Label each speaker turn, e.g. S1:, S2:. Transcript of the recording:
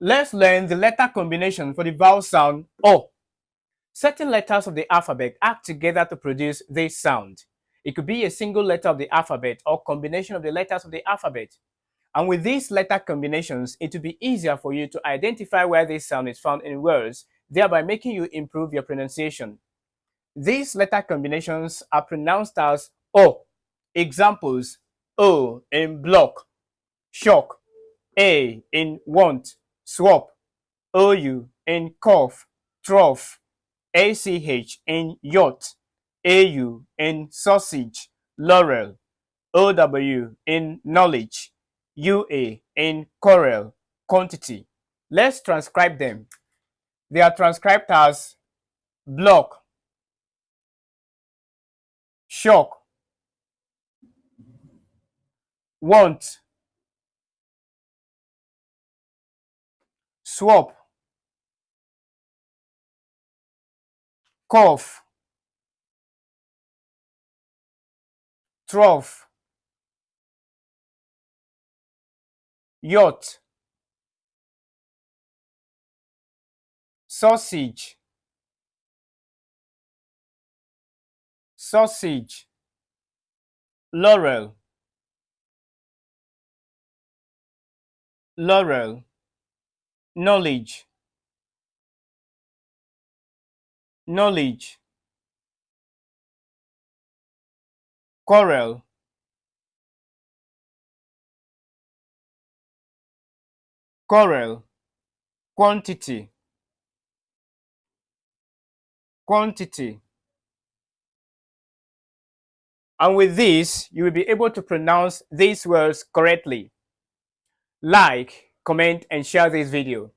S1: Let's learn the letter combination for the vowel sound O. Certain letters of the alphabet act together to produce this sound. It could be a single letter of the alphabet or combination of the letters of the alphabet. And with these letter combinations, it will be easier for you to identify where this sound is found in words, thereby making you improve your pronunciation. These letter combinations are pronounced as O. Examples: O in block, shock; A in want, swap; OU in cough, trough; ACH in yacht; AU in sausage, laurel; OW in knowledge; UA in quarrel, quantity. Let's transcribe them. They are transcribed as block, shock, want, swap, cough, trough, yacht, sausage, sausage, laurel, laurel, knowledge, knowledge, quarrel, quarrel, quantity, quantity. And with this, you will be able to pronounce these words correctly. Like, comment, and share this video.